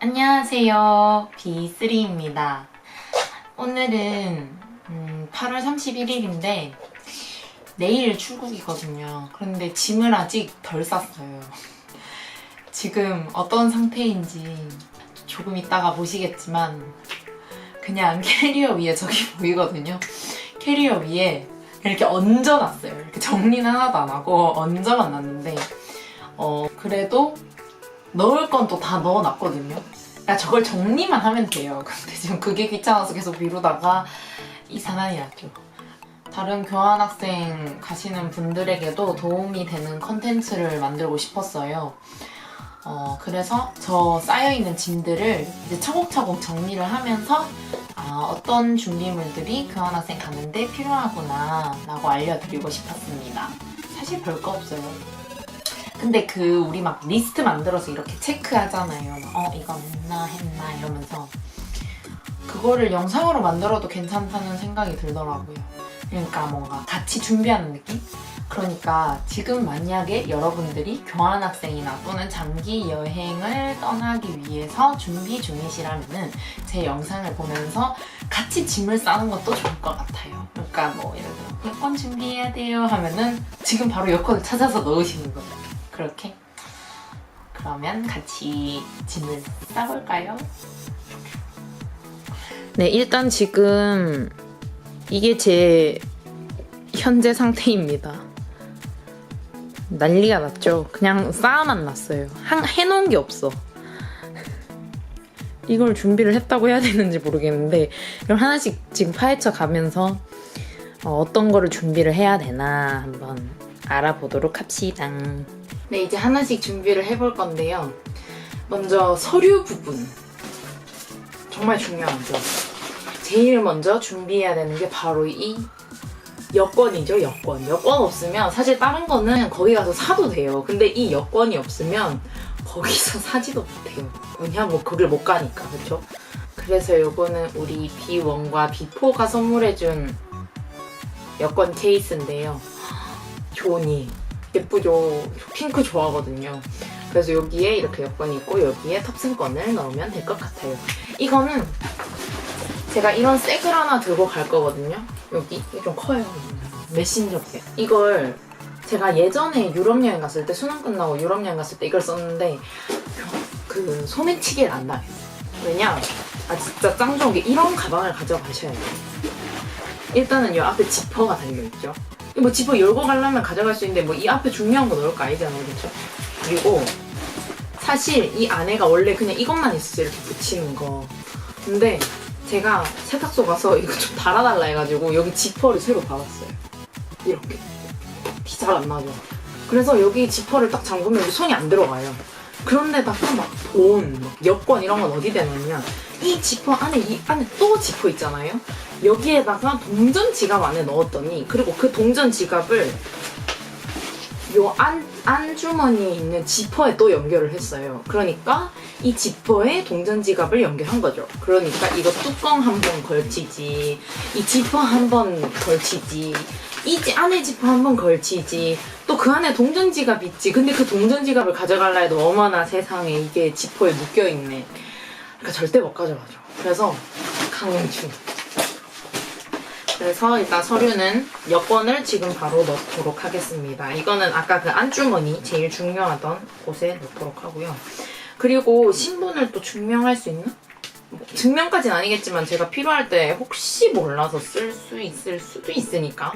안녕하세요. B3입니다. 오늘은 8월 31일인데 내일 출국이거든요. 그런데 짐을 아직 덜 쌌어요. 지금 어떤 상태인지 조금 이따가 보시겠지만 그냥 캐리어 위에 저기 보이거든요. 캐리어 위에 이렇게 얹어놨어요. 이렇게 정리는 하나도 안 하고 얹어만 놨는데 그래도 넣을 건 또 다 넣어놨거든요. 그러니까 저걸 정리만 하면 돼요. 근데 지금 그게 귀찮아서 계속 미루다가 이 사난이 났죠. 다른 교환학생 가시는 분들에게도 도움이 되는 컨텐츠를 만들고 싶었어요. 그래서 저 쌓여있는 짐들을 이제 차곡차곡 정리를 하면서 어떤 준비물들이 교환학생 가는데 필요하구나 라고 알려드리고 싶었습니다. 사실 별거 없어요. 근데 우리 막 리스트 만들어서 이렇게 체크하잖아요. 이거 했나 이러면서 그거를 영상으로 만들어도 괜찮다는 생각이 들더라고요. 그러니까 뭔가 같이 준비하는 느낌? 그러니까 지금 만약에 여러분들이 교환학생이나 또는 장기 여행을 떠나기 위해서 준비 중이시라면은 제 영상을 보면서 같이 짐을 싸는 것도 좋을 것 같아요. 그러니까 뭐 예를 들어 여권 준비해야 돼요 하면은 지금 바로 여권을 찾아서 넣으시는 거예요. 그렇게? 그러면 같이 짐을 싸볼까요? 네, 일단 지금 이게 제 현재 상태입니다. 난리가 났죠? 그냥 쌓아만 놨어요. 해놓은 게 없어. 이걸 준비를 했다고 해야 되는지 모르겠는데 이걸 하나씩 지금 파헤쳐 가면서 어떤 거를 준비를 해야 되나 한번 알아보도록 합시다. 네, 이제 하나씩 준비를 해볼 건데요. 먼저 서류 부분. 정말 중요하죠. 제일 먼저 준비해야 되는 게 바로 이 여권이죠, 여권. 여권 없으면 사실 다른 거는 거기 가서 사도 돼요. 근데 이 여권이 없으면 거기서 사지도 못해요. 왜냐면 뭐 거길 못 가니까, 그렇죠? 그래서 요거는 우리 B1과 B4가 선물해준 여권 케이스인데요. 조니 예쁘죠? 핑크 좋아하거든요. 그래서 여기에 이렇게 여권이 있고 여기에 탑승권을 넣으면 될 것 같아요. 이거는 제가 이런 색을 하나 들고 갈 거거든요. 여기 이게 좀 커요. 메신저백. 이걸 제가 예전에 유럽 여행 갔을 때 수능 끝나고 유럽 여행 갔을 때 이걸 썼는데 그 소매치기를 안 당해요. 왜냐? 진짜 짱 좋은 게 이런 가방을 가져가셔야 돼요. 일단은 이 앞에 지퍼가 달려있죠. 뭐 지퍼 열고 가려면 가져갈 수 있는데 뭐 이 앞에 중요한 거 넣을 거 아니잖아요, 그렇죠? 그리고 사실 이 안에가 원래 그냥 이것만 있었어요, 이렇게 붙이는 거. 근데 제가 세탁소 가서 이거 좀 달아달라 해가지고 여기 지퍼를 새로 달았어요. 이렇게. 티 잘 안 나죠? 그래서 여기 지퍼를 딱 잠그면 여기 손이 안 들어가요. 그런데다가 막 돈, 여권 이런 건 어디 대냐면 이 지퍼 안에 이 안에 또 지퍼 있잖아요. 여기에다가 동전 지갑 안에 넣었더니 그리고 그 동전 지갑을 요 안주머니에 있는 지퍼에 또 연결을 했어요. 그러니까 이 지퍼에 동전 지갑을 연결한 거죠. 그러니까 이거 뚜껑 한 번 걸치지, 이 지퍼 한 번 걸치지, 이 안에 지퍼 한 번 걸치지, 또 그 안에 동전 지갑 있지. 근데 그 동전 지갑을 가져갈라 해도 어머나 세상에 이게 지퍼에 묶여있네. 그러니까 절대 못 가져가죠. 그래서 강추. 그래서 일단 서류는 여권을 지금 바로 넣도록 하겠습니다. 이거는 아까 그 안주머니 제일 중요하던 곳에 넣도록 하고요. 그리고 신분을 또 증명할 수 있는? 증명까지는 아니겠지만 제가 필요할 때 혹시 몰라서 쓸 수 있을 수도 있으니까.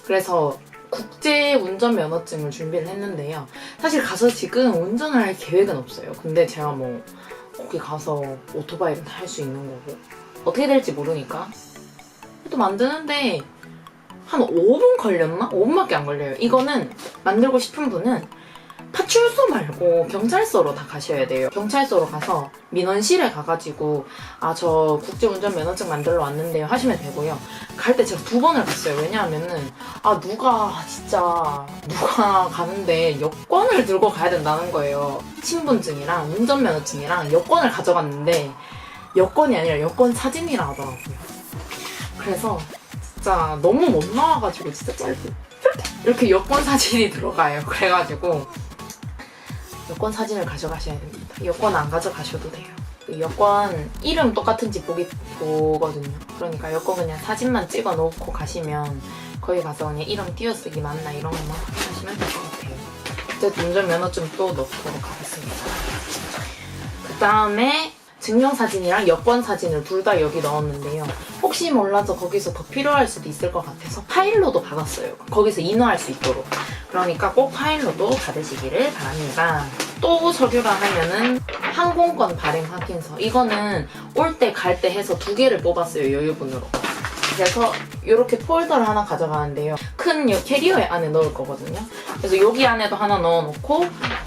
그래서 국제 운전면허증을 준비를 했는데요. 사실 가서 지금 운전을 할 계획은 없어요. 근데 제가 뭐 거기 가서 오토바이를 할 수 있는 거고 어떻게 될지 모르니까 또 만드는데 한 5분 걸렸나? 5분밖에 안 걸려요. 이거는 만들고 싶은 분은 파출소 말고 경찰서로 다 가셔야 돼요. 경찰서로 가서 민원실에 가가지고 저 국제운전면허증 만들러 왔는데요 하시면 되고요. 갈 때 제가 2번을 갔어요. 왜냐하면은 누가 가는데 여권을 들고 가야 된다는 거예요. 신분증이랑 운전면허증이랑 여권을 가져갔는데 여권이 아니라 여권 사진이라 하더라고요. 그래서 진짜 너무 못 나와가지고 진짜 이렇게 여권 사진이 들어가요. 그래가지고 여권 사진을 가져가셔야 됩니다. 여권 안 가져가셔도 돼요. 여권 이름 똑같은지 보거든요. 그러니까 여권 그냥 사진만 찍어 놓고 가시면 거기 가서 그냥 이름 띄어쓰기 맞나 이런 것만 확인하시면 될 것 같아요. 어쨌든 운전면허증 또 넣도록 하겠습니다. 그 다음에 증명사진이랑 여권사진을 둘 다 여기 넣었는데요. 혹시 몰라서 거기서 더 필요할 수도 있을 것 같아서 파일로도 받았어요. 거기서 인화할 수 있도록. 그러니까 꼭 파일로도 받으시기를 바랍니다. 또 서류라 하면은 항공권 발행 확인서. 이거는 올 때 갈 때 해서 2개를 뽑았어요. 여유분으로. 그래서 이렇게 폴더를 하나 가져가는데요. 큰 캐리어 안에 넣을 거거든요. 그래서 여기 안에도 하나 넣어놓고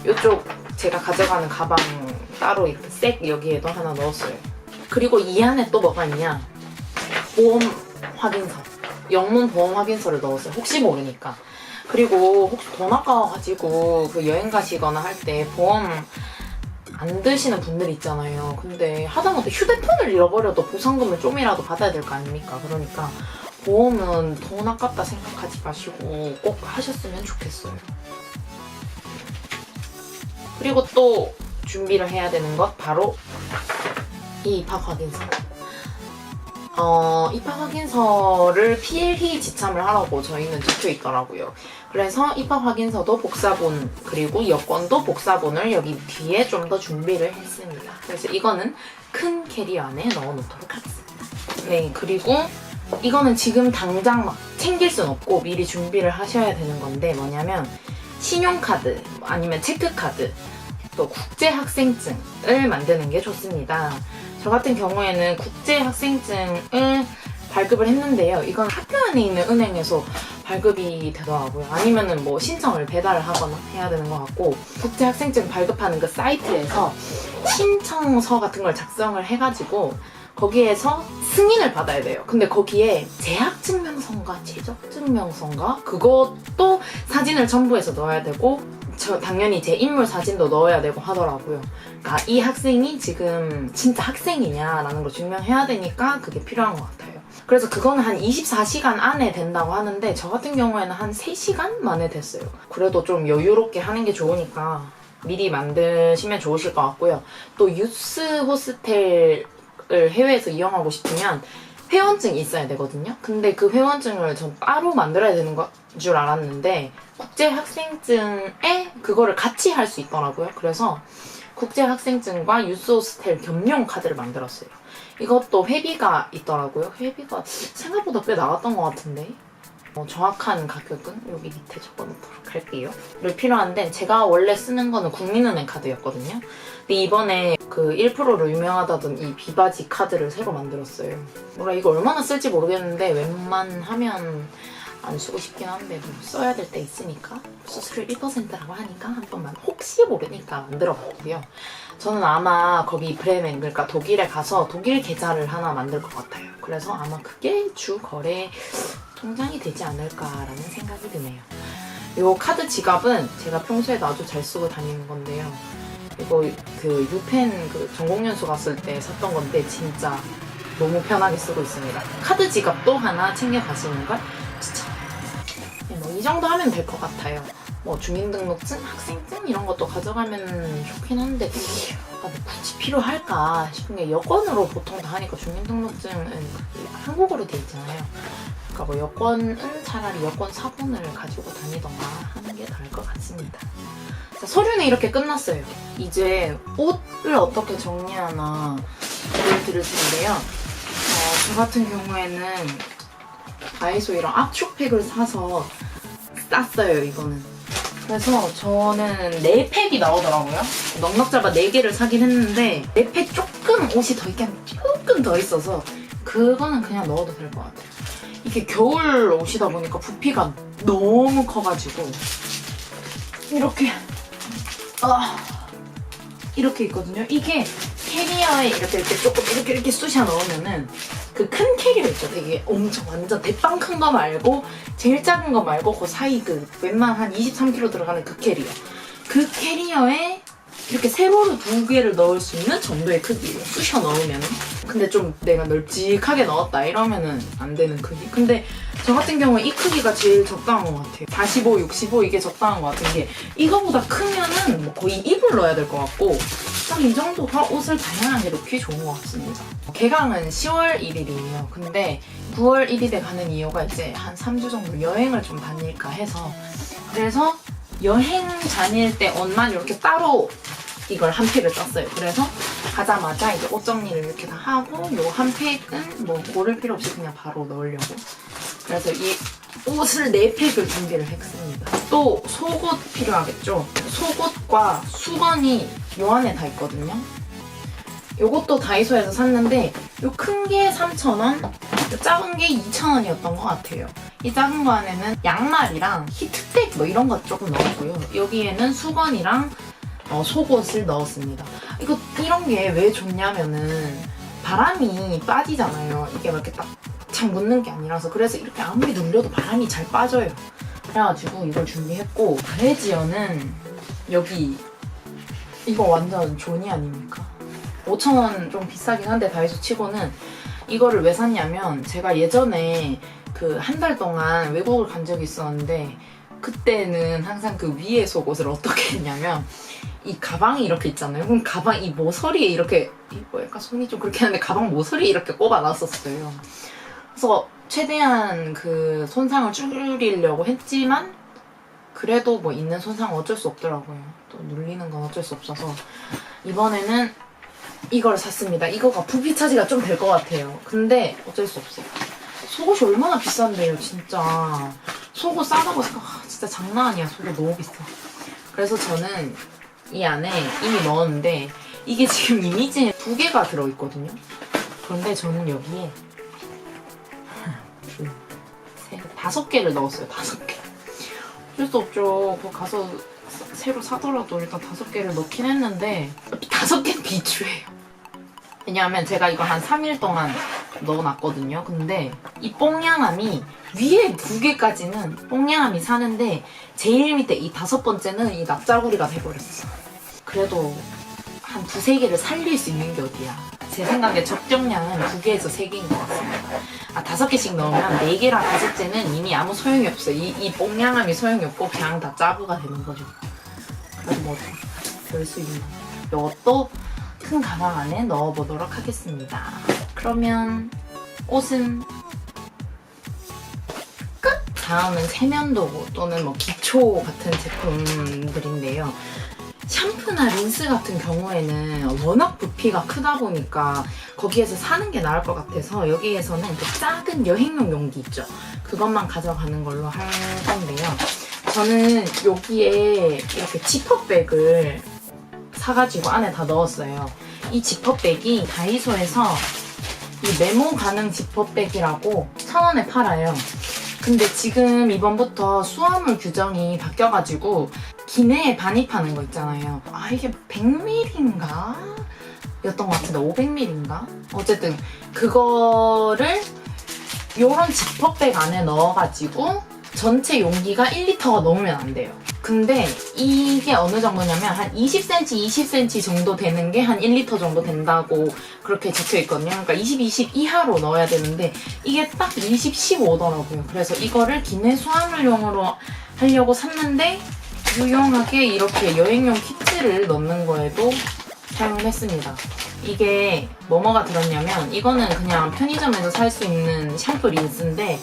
이쪽 제가 가져가는 가방 따로 이렇게 색 여기에도 하나 넣었어요. 그리고 이 안에 또 뭐가 있냐? 보험 확인서. 영문 보험 확인서를 넣었어요. 혹시 모르니까. 그리고 혹시 돈 아까워가지고 그 여행 가시거나 할 때 보험 안 드시는 분들 있잖아요. 근데 하다못해 휴대폰을 잃어버려도 보상금을 좀이라도 받아야 될 거 아닙니까? 그러니까 보험은 돈 아깝다 생각하지 마시고 꼭 하셨으면 좋겠어요. 그리고 또 준비를 해야 되는 것 바로 이 입학 확인서. 입학 확인서를 PL희 지참을 하라고 저희는 적혀 있더라고요. 그래서 입학 확인서도 복사본 그리고 여권도 복사본을 여기 뒤에 좀 더 준비를 했습니다. 그래서 이거는 큰 캐리어 안에 넣어놓도록 하겠습니다. 네, 그리고 이거는 지금 당장 막 챙길 순 없고 미리 준비를 하셔야 되는 건데 뭐냐면 신용카드 아니면 체크카드 또 국제학생증을 만드는 게 좋습니다. 저 같은 경우에는 국제학생증을 발급을 했는데요. 이건 학교 안에 있는 은행에서 발급이 되더라고요. 아니면은 뭐 신청을 배달을 하거나 해야 되는 것 같고 국제학생증 발급하는 그 사이트에서 신청서 같은 걸 작성을 해가지고 거기에서 승인을 받아야 돼요. 근데 거기에 재학증명서인가 재적증명서인가 그것도 사진을 첨부해서 넣어야 되고 당연히 제 인물 사진도 넣어야 되고 하더라고요. 그러니까 이 학생이 지금 진짜 학생이냐라는 걸 증명해야 되니까 그게 필요한 것 같아요. 그래서 그거는 한 24시간 안에 된다고 하는데 저 같은 경우에는 한 3시간 만에 됐어요. 그래도 좀 여유롭게 하는 게 좋으니까 미리 만드시면 좋으실 것 같고요. 또 유스 호스텔을 해외에서 이용하고 싶으면 회원증이 있어야 되거든요. 근데 그 회원증을 전 따로 만들어야 되는 줄 알았는데 국제학생증에 그거를 같이 할 수 있더라고요. 그래서 국제학생증과 유스호스텔 겸용 카드를 만들었어요. 이것도 회비가 있더라고요. 회비가 생각보다 꽤 나왔던 것 같은데 정확한 가격은 여기 밑에 적어놓도록 할게요. 를 필요한데 제가 원래 쓰는 거는 국민은행 카드였거든요. 근데 이번에 그 1%로 유명하다던 이 비바지 카드를 새로 만들었어요. 뭐라 이거 얼마나 쓸지 모르겠는데 웬만하면 안 쓰고 싶긴 한데 뭐 써야 될 때 있으니까 수수료 1%라고 하니까 한 번만 혹시 모르니까 만들어봤고요. 저는 아마 거기 브레멘 그러니까 독일에 가서 독일 계좌를 하나 만들 것 같아요. 그래서 아마 그게 주 거래 통장이 되지 않을까라는 생각이 드네요. 이 카드 지갑은 제가 평소에도 아주 잘 쓰고 다니는 건데요. 이거 그 유펜 그 전공연수 갔을 때 샀던 건데 진짜 너무 편하게 쓰고 있습니다. 카드 지갑도 하나 챙겨 가시는 걸 추천해요. 뭐 이 정도 하면 될 것 같아요. 뭐 주민등록증, 학생증 이런 것도 가져가면 좋긴 한데 뭐 굳이 필요할까 싶은 게 여권으로 보통 다 하니까 주민등록증은 한국어로 돼 있잖아요. 그러니까 뭐 여권은 차라리 여권 사본을 가지고 다니던가 하는 게 나을 것 같습니다. 자, 서류는 이렇게 끝났어요. 이제 옷을 어떻게 정리하나 보여드릴 텐데요. 저 같은 경우에는 다이소 이런 압축팩을 사서 쌌어요, 이거는. 그래서 저는 4팩이 나오더라고요. 넉넉 잡아 4개를 사긴 했는데 4팩 조금 옷이 더 있긴 조금 더 있어서 그거는 그냥 넣어도 될 것 같아요. 이게 겨울 옷이다 보니까 부피가 너무 커가지고 이렇게 이렇게 있거든요. 이게 캐리어에 이렇게 조금 이렇게 쑤셔 넣으면은 그 큰 캐리어 있죠. 되게 엄청 완전 대빵 큰 거 말고 제일 작은 거 말고 그 사이 그 웬만한 한 23kg 들어가는 그 캐리어. 그 캐리어에 이렇게 세로로 2개를 넣을 수 있는 정도의 크기예요. 쑤셔 넣으면은. 근데 좀 내가 널찍하게 넣었다 이러면은 안 되는 크기. 근데 저 같은 경우에 이 크기가 제일 적당한 것 같아요. 45, 65 이게 적당한 것 같은 게 이거보다 크면은 뭐 거의 입을 넣어야 될 것 같고 딱 이 정도가 옷을 다양하게 넣기 좋은 것 같습니다. 개강은 10월 1일이에요. 근데 9월 1일에 가는 이유가 이제 한 3주 정도 여행을 좀 다닐까 해서, 그래서 여행 다닐 때 옷만 이렇게 따로 이걸 한 팩을 떴어요. 그래서 가자마자 이제 옷 정리를 이렇게 다 하고, 요 한 팩은 뭐 고를 필요 없이 그냥 바로 넣으려고. 그래서 이 옷을 4팩을 준비를 했습니다. 또 속옷 필요하겠죠? 속옷과 수건이 요 안에 다 있거든요. 요것도 다이소에서 샀는데 요 큰 게 3,000원, 요 작은 게 2,000원이었던 것 같아요. 이 작은 거 안에는 양말이랑 히트백 뭐 이런 거 조금 넣었고요. 여기에는 수건이랑 속옷을 넣었습니다. 이런 게 왜 좋냐면은 바람이 빠지잖아요. 이게 막 이렇게 딱 착 묻는 게 아니라서. 그래서 이렇게 아무리 눌려도 바람이 잘 빠져요. 그래가지고 이걸 준비했고, 브래지어는 여기 이거 완전 존이 아닙니까? 5,000원 좀 비싸긴 한데 다이소 치고는. 이거를 왜 샀냐면 제가 예전에 그 한 달 동안 외국을 간 적이 있었는데, 그때는 항상 그 위에 속옷을 어떻게 했냐면 이 가방이 이렇게 있잖아요. 그럼 가방 이 모서리에 이렇게, 뭐 약간 손이 좀 그렇게 하는데 가방 모서리에 이렇게 꼽아놨었어요. 그래서 최대한 그 손상을 줄이려고 했지만 그래도 뭐 있는 손상은 어쩔 수 없더라고요. 또 눌리는 건 어쩔 수 없어서 이번에는 이걸 샀습니다. 이거가 부피 차지가 좀 될 것 같아요. 근데 어쩔 수 없어요. 속옷이 얼마나 비싼데요, 진짜. 속옷 싸다고 생각, 진짜 장난 아니야. 속옷 너무 비싸. 그래서 저는 이 안에 이미 넣었는데 이게 지금 이미지에 2개가 들어있거든요. 그런데 저는 여기에 5개를 넣었어요. 5개. 어쩔 수 없죠. 거 가서 새로 사더라도 일단 5개를 넣긴 했는데 5개는 비추해요. 왜냐하면 제가 이거 한 3일 동안 넣어놨거든요. 근데 이 뽕냥함이 위에 2개까지는 뽕냥함이 사는데 제일 밑에 이 5번째는 이 납작구리가 돼버렸어. 그래도 한 2-3개를 살릴 수 있는 게 어디야. 제 생각에 적정량은 2개에서 3개인 것 같습니다. 5개씩 넣으면 4개랑 5개는 이미 아무 소용이 없어요. 이 뽕냥함이 소용이 없고 그냥 다 짜부가 되는 거죠. 그래서 뭐 별 수 있는. 이것도 큰 가방 안에 넣어보도록 하겠습니다. 그러면 옷은 끝! 다음은 세면도구 또는 뭐 기초 같은 제품들인데요. 샴푸나 린스 같은 경우에는 워낙 부피가 크다 보니까 거기에서 사는 게 나을 것 같아서 여기에서는 그 작은 여행용 용기 있죠? 그것만 가져가는 걸로 할 건데요. 저는 여기에 이렇게 지퍼백을 사가지고 안에 다 넣었어요. 이 지퍼백이 다이소에서 이 메모 가능 지퍼백이라고 1,000원에 팔아요. 근데 지금 이번부터 수화물 규정이 바뀌어가지고 기내에 반입하는 거 있잖아요. 이게 100ml인가? 였던 것 같은데 500ml인가? 어쨌든 그거를 요런 지퍼백 안에 넣어가지고 전체 용기가 1리터가 넘으면 안 돼요. 근데 이게 어느 정도냐면 한 20cm, 20cm 정도 되는 게 한 1리터 정도 된다고 그렇게 적혀있거든요. 그러니까 20, 20 이하로 넣어야 되는데 이게 딱 20, 15더라고요. 그래서 이거를 기내 수화물용으로 하려고 샀는데 유용하게 이렇게 여행용 키트를 넣는 거에도 사용을 했습니다. 이게 뭐가 들었냐면 이거는 그냥 편의점에서 살 수 있는 샴푸 린스인데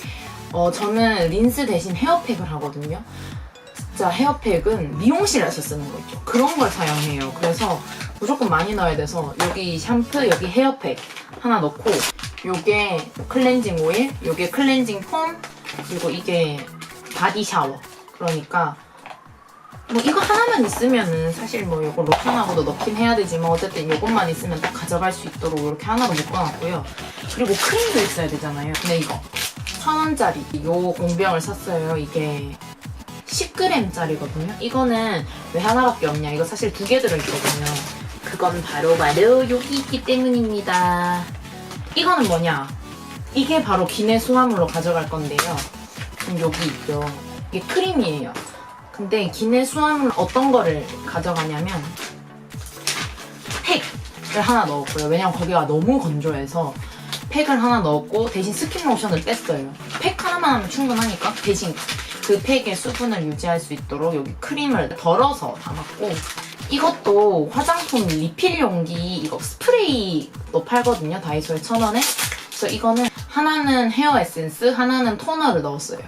저는 린스 대신 헤어팩을 하거든요. 진짜 헤어팩은 미용실에서 쓰는 거 있죠. 그런 걸 사용해요. 그래서 무조건 많이 넣어야 돼서 여기 샴푸, 여기 헤어팩 하나 넣고 요게 클렌징 오일, 요게 클렌징 폼, 그리고 이게 바디 샤워. 그러니까 뭐 이거 하나만 있으면은 사실 뭐 요거 로션하고도 넣긴 해야 되지만 어쨌든 요것만 있으면 딱 가져갈 수 있도록 이렇게 하나로 묶어놨고요. 그리고 크림도 있어야 되잖아요. 근데 이거 1,000원짜리 요 공병을 샀어요. 이게 10g짜리거든요. 이거는 왜 하나밖에 없냐. 이거 사실 2개 들어있거든요. 그건 바로 여기 있기 때문입니다. 이거는 뭐냐. 이게 바로 기내 수화물로 가져갈 건데요. 여기 있죠. 이게 크림이에요. 근데 기내 수화물 어떤 거를 가져가냐면 팩을 하나 넣었고요. 왜냐면 거기가 너무 건조해서 팩을 하나 넣었고 대신 스킨 로션을 뺐어요. 팩 하나만 하면 충분하니까 대신 그 팩의 수분을 유지할 수 있도록 여기 크림을 덜어서 담았고 이것도 화장품 리필 용기 이거 스프레이도 팔거든요. 다이소에 1,000원에. 그래서 이거는 하나는 헤어 에센스, 하나는 토너를 넣었어요.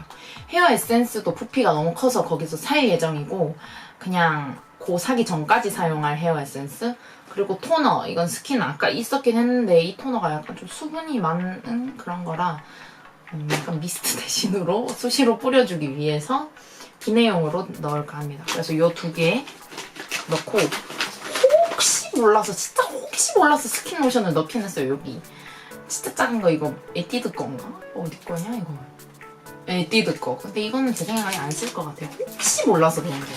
헤어 에센스도 부피가 너무 커서 거기서 살 예정이고 그냥 그 사기 전까지 사용할 헤어 에센스, 그리고 토너, 이건 스킨 아까 있었긴 했는데 이 토너가 약간 좀 수분이 많은 그런 거라 약간 미스트 대신으로 수시로 뿌려주기 위해서 기내용으로 넣을까 합니다. 그래서 이 2개 넣고 혹시 몰라서, 진짜 혹시 몰라서 스킨 로션을 넣긴 했어요. 여기 진짜 작은 거, 이거 에뛰드 건가? 어디 거냐 이거? 에뛰드 거. 근데 이거는 제 생각에 안 쓸 것 같아요. 혹시 몰라서 그런 거고.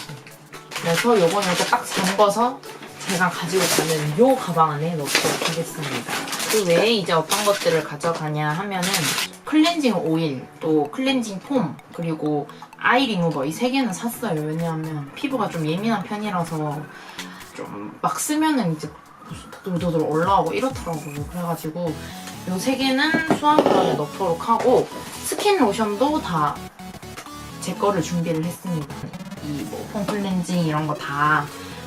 그래서 요거는 이렇게 딱 잠궈서 제가 가지고 가는 요 가방 안에 넣도록 하겠습니다. 그 외에 이제 어떤 것들을 가져가냐 하면은 클렌징 오일, 또 클렌징 폼, 그리고 아이 리무버, 이 3개는 샀어요. 왜냐하면 피부가 좀 예민한 편이라서 좀 막 쓰면은 이제 도돌도돌 올라오고 이렇더라고요. 그래가지고 요 3개는 수화물함에 넣도록 하고, 스킨 로션도 다 제 거를 준비를 했습니다. 이 뭐 폼 클렌징 이런 거 다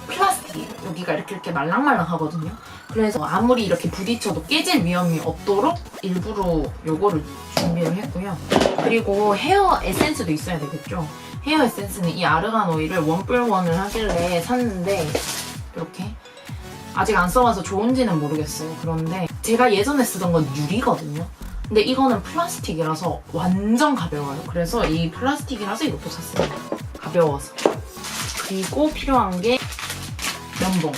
플라스틱, 여기가 이렇게 말랑말랑 하거든요. 그래서 아무리 이렇게 부딪혀도 깨질 위험이 없도록 일부러 요거를 준비를 했고요. 그리고 헤어 에센스도 있어야 되겠죠. 헤어 에센스는 이 아르간 오일을 1+1을 하길래 샀는데 이렇게 아직 안 써봐서 좋은지는 모르겠어요. 그런데 제가 예전에 쓰던 건 유리거든요. 근데 이거는 플라스틱이라서 완전 가벼워요. 그래서 이 플라스틱이라서 이것도 샀습니다. 가벼워서. 그리고 필요한 게 면봉.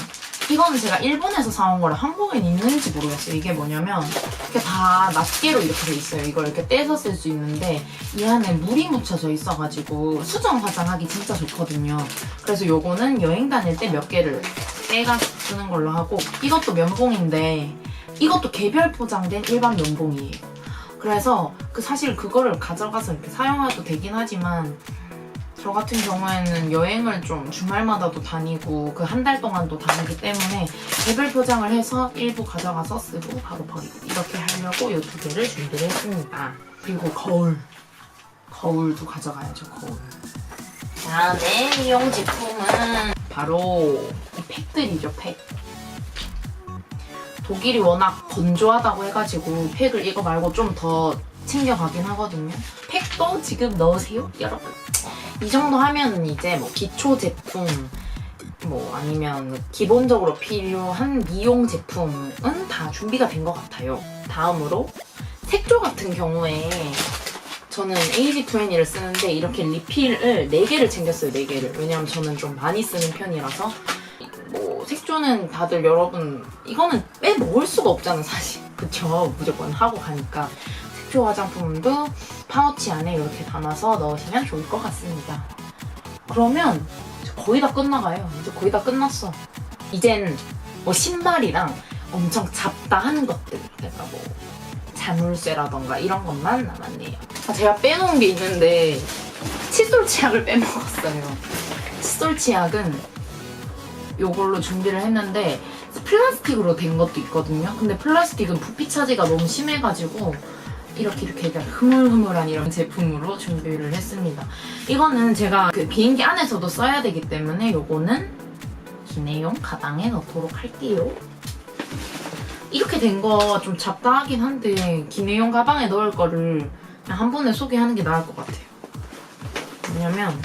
이거는 제가 일본에서 사온 거라 한국엔 있는지 모르겠어요. 이게 뭐냐면 이렇게 다 낱개로 이렇게 돼 있어요. 이걸 이렇게 떼서 쓸 수 있는데 이 안에 물이 묻혀져 있어가지고 수정 화장하기 진짜 좋거든요. 그래서 요거는 여행 다닐 때 몇 개를 떼가 쓰는 걸로 하고, 이것도 면봉인데 이것도 개별 포장된 일반 면봉이에요. 그래서 사실 그거를 가져가서 이렇게 사용해도 되긴 하지만 저 같은 경우에는 여행을 좀 주말마다도 다니고 그 한 달 동안도 다니기 때문에 개별 포장을 해서 일부 가져가서 쓰고 바로 버리고 이렇게 하려고 이 2개를 준비를 했습니다. 그리고 거울도 가져가야죠. 거울. 다음에 이용 제품은 바로 이 팩들이죠. 팩. 독일이 워낙 건조하다고 해가지고 팩을 이거 말고 좀 더 챙겨가긴 하거든요. 팩도 지금 넣으세요, 여러분. 이 정도 하면 이제 뭐 기초 제품, 뭐 아니면 기본적으로 필요한 미용 제품은 다 준비가 된 것 같아요. 다음으로 색조 같은 경우에 저는 AG20를 쓰는데 이렇게 리필을 4개를 챙겼어요. 4개를. 왜냐면 저는 좀 많이 쓰는 편이라서. 뭐 색조는 다들 여러분 이거는 빼먹을 수가 없잖아 사실. 그쵸? 무조건 하고 가니까. 색조 화장품도 파우치 안에 이렇게 담아서 넣으시면 좋을 것 같습니다. 그러면 거의 다 끝나가요. 이제 거의 다 끝났어. 이젠 뭐 신발이랑 엄청 잡다 하는 것들, 그러니까 뭐 자물쇠라던가 이런 것만 남았네요. 제가 빼놓은 게 있는데 칫솔 치약을 빼먹었어요. 칫솔 치약은 요걸로 준비를 했는데 플라스틱으로 된 것도 있거든요. 근데 플라스틱은 부피 차지가 너무 심해가지고 이렇게 흐물흐물한 이런 제품으로 준비를 했습니다. 이거는 제가 그 비행기 안에서도 써야 되기 때문에 요거는 기내용 가방에 넣도록 할게요. 이렇게 된 거 좀 잡다 하긴 한데 기내용 가방에 넣을 거를 그냥 한 번에 소개하는 게 나을 것 같아요. 왜냐면